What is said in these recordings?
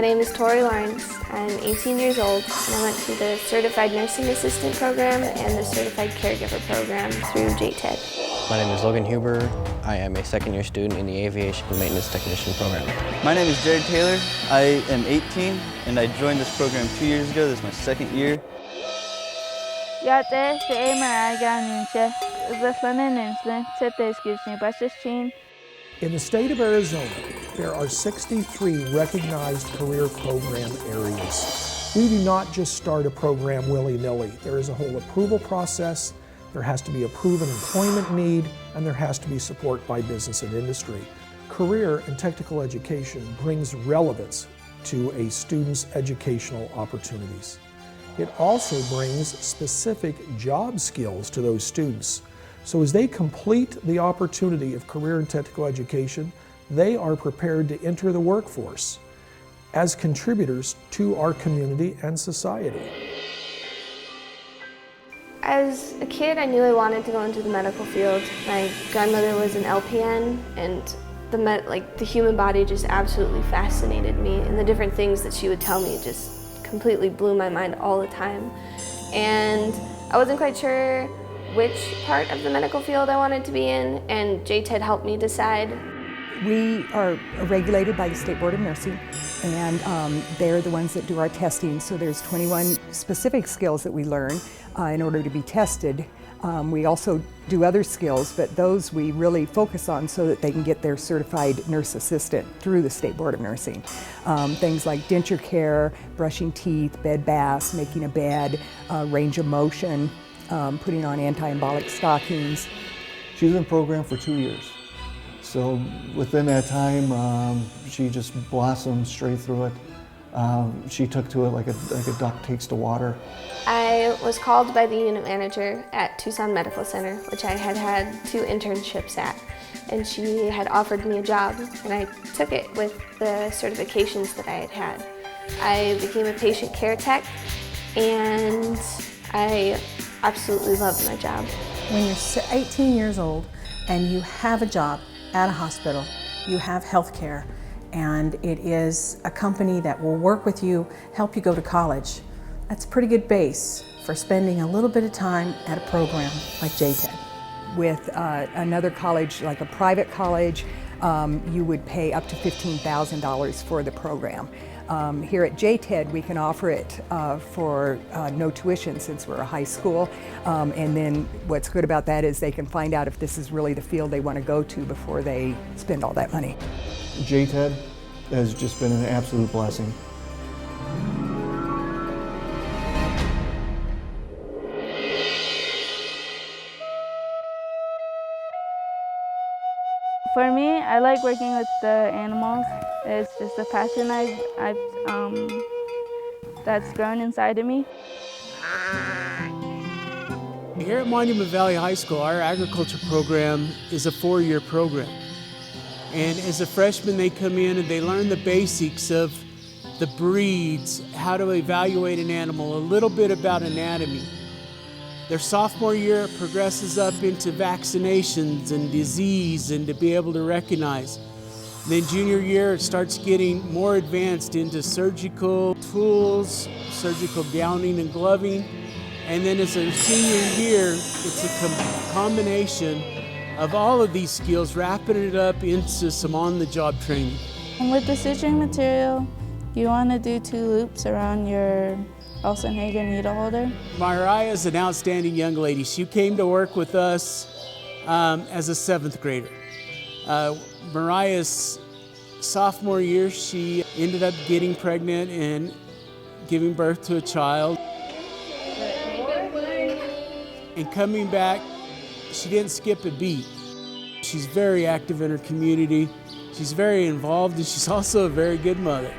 name is Tori Lawrence. I'm 18 years old and I went through the Certified Nursing Assistant program and the Certified Caregiver program through JTED. My name is Logan Huber. I am a second-year student in the Aviation Maintenance Technician program. My name is Jared Taylor. I am 18 and I joined this program 2 years ago. This is my second year. In the state of Arizona, there are 63 recognized career program areas. We do not just start a program willy-nilly. There is a whole approval process, there has to be a proven employment need, and there has to be support by business and industry. Career and technical education brings relevance to a student's educational opportunities. It also brings specific job skills to those students. So as they complete the opportunity of career and technical education, they are prepared to enter the workforce as contributors to our community and society. As a kid, I knew I wanted to go into the medical field. My grandmother was an LPN, and the human body just absolutely fascinated me, and the different things that she would tell me just completely blew my mind all the time. And I wasn't quite sure which part of the medical field I wanted to be in, and JTED helped me decide. We are regulated by the State Board of Nursing, and they're the ones that do our testing. So there's 21 specific skills that we learn in order to be tested. We also do other skills, but those we really focus on so that they can get their certified nurse assistant through the State Board of Nursing. Things like denture care, brushing teeth, bed baths, making a bed, range of motion, putting on anti-embolic stockings. She was in program for 2 years. So within that time, she just blossomed straight through it. She took to it like a duck takes to water. I was called by the unit manager at Tucson Medical Center, which I had 2 internships at, and she had offered me a job, and I took it with the certifications that I had. I became a patient care tech, and I absolutely loved my job. When you're 18 years old and you have a job at a hospital, you have health care, and it is a company that will work with you, help you go to college, that's a pretty good base for spending a little bit of time at a program like JTED. With another college, like a private college, you would pay up to $15,000 for the program. Here at JTED, we can offer it for no tuition since we're a high school. And then what's good about that is they can find out if this is really the field they want to go to before they spend all that money. JTED has just been an absolute blessing. For me, I like working with the animals. It's just a passion that's grown inside of me. Here at Monument Valley High School, our agriculture program is a 4-year program. And as a freshman, they come in and they learn the basics of the breeds, how to evaluate an animal, a little bit about anatomy. Their sophomore year progresses up into vaccinations and disease and to be able to recognize. Then junior year, it starts getting more advanced into surgical tools, surgical gowning and gloving. And then as a senior year, it's a combination of all of these skills, wrapping it up into some on-the-job training. And with the stitching material, you want to do 2 loops around your Elsenhagen needle holder. Mariah is an outstanding young lady. She came to work with us as a 7th grader. Mariah's sophomore year, she ended up getting pregnant and giving birth to a child. And coming back, she didn't skip a beat. She's very active in her community. She's very involved, and she's also a very good mother.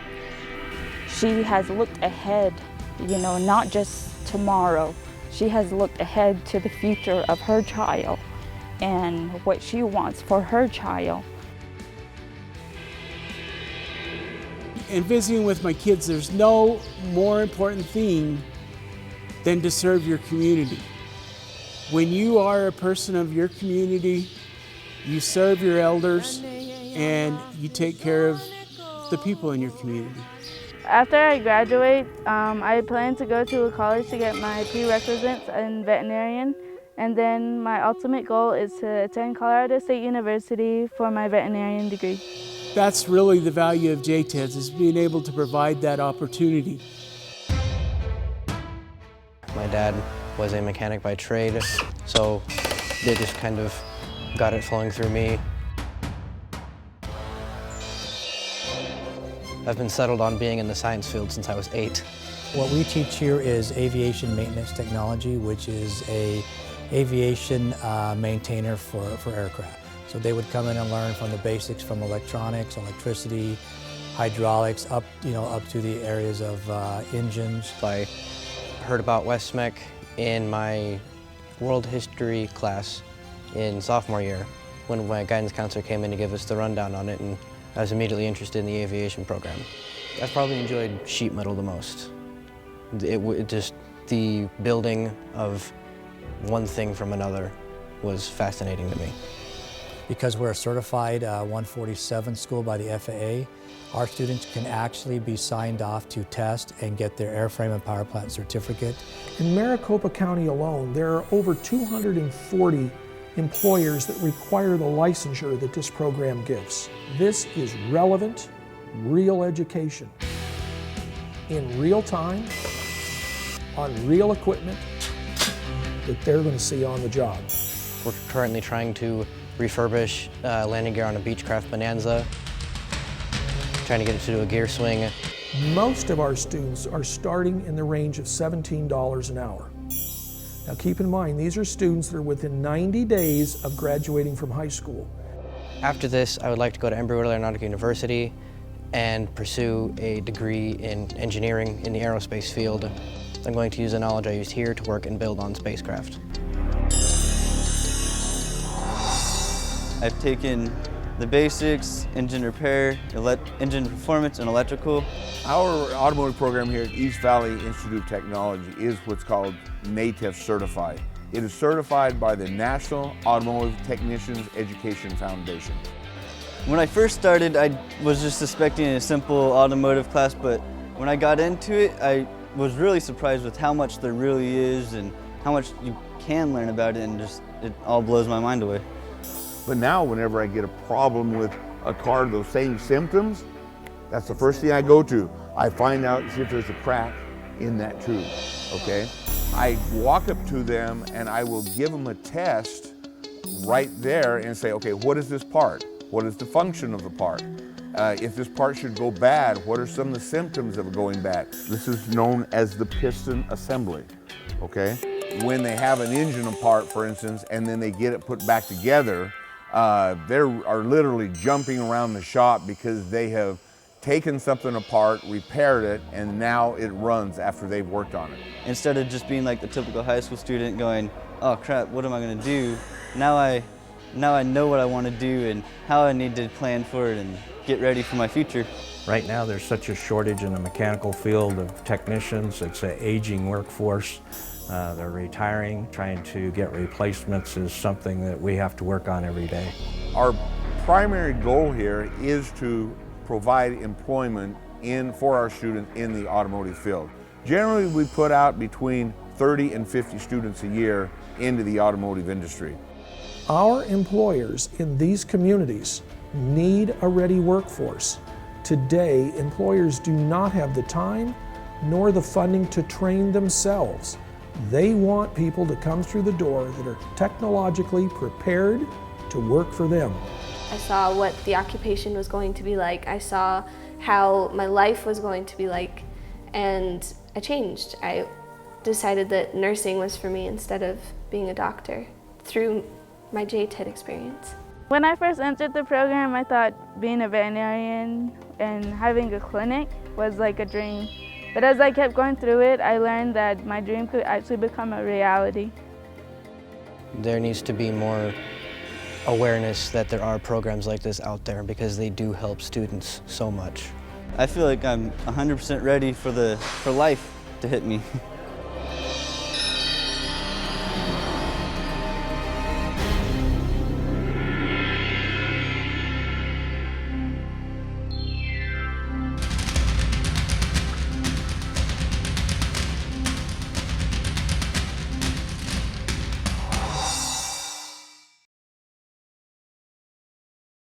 She has looked ahead, not just tomorrow. She has looked ahead to the future of her child and what she wants for her child. And visiting with my kids, there's no more important thing than to serve your community. When you are a person of your community, you serve your elders and you take care of the people in your community. After I graduate, I plan to go to a college to get my prerequisites in veterinarian, and then my ultimate goal is to attend Colorado State University for my veterinarian degree. That's really the value of JTEDS, is being able to provide that opportunity. My dad was a mechanic by trade, so they just kind of got it flowing through me. I've been settled on being in the science field since I was 8. What we teach here is aviation maintenance technology, which is a aviation maintainer for aircraft. So they would come in and learn from the basics from electronics, electricity, hydraulics, up to the areas of engines. I heard about WestMech in my world history class in sophomore year when my guidance counselor came in to give us the rundown on it, and I was immediately interested in the aviation program. I probably enjoyed sheet metal the most. The building of one thing from another was fascinating to me. Because we're a certified 147 school by the FAA, our students can actually be signed off to test and get their airframe and power plant certificate. In Maricopa County alone, there are over 240 employers that require the licensure that this program gives. This is relevant, real education in real time, on real equipment that they're going to see on the job. We're currently trying to refurbish landing gear on a Beechcraft Bonanza, trying to get it to do a gear swing. Most of our students are starting in the range of $17 an hour. Now keep in mind, these are students that are within 90 days of graduating from high school. After this, I would like to go to Embry-Riddle Aeronautic University and pursue a degree in engineering in the aerospace field. I'm going to use the knowledge I used here to work and build on spacecraft. I've taken the basics, engine repair, engine performance, and electrical. Our automotive program here at East Valley Institute of Technology is what's called NATEF certified. It is certified by the National Automotive Technicians Education Foundation. When I first started, I was just expecting a simple automotive class, but when I got into it, I was really surprised with how much there really is and how much you can learn about it, and it all blows my mind away. But now whenever I get a problem with a car, those same symptoms, that's the first thing I go to. I find out, see if there's a crack in that tube, okay? I walk up to them and I will give them a test right there and say, okay, what is this part? What is the function of the part? If this part should go bad, what are some of the symptoms of it going bad? This is known as the piston assembly, okay? When they have an engine apart, for instance, and then they get it put back together, they are literally jumping around the shop because they have taken something apart, repaired it, and now it runs after they've worked on it. Instead of just being like the typical high school student going, oh crap, what am I gonna do? Now I know what I want to do and how I need to plan for it and get ready for my future. Right now there's such a shortage in the mechanical field of technicians. It's an aging workforce. They're retiring. Trying to get replacements is something that we have to work on every day. Our primary goal here is to provide employment for our students in the automotive field. Generally, we put out between 30 and 50 students a year into the automotive industry. Our employers in these communities need a ready workforce. Today, employers do not have the time nor the funding to train themselves. They want people to come through the door that are technologically prepared to work for them. I saw what the occupation was going to be like. I saw how my life was going to be like, and I changed. I decided that nursing was for me instead of being a doctor through my JTED experience. When I first entered the program, I thought being a veterinarian and having a clinic was like a dream. But as I kept going through it, I learned that my dream could actually become a reality. There needs to be more awareness that there are programs like this out there because they do help students so much. I feel like I'm 100% ready for life to hit me.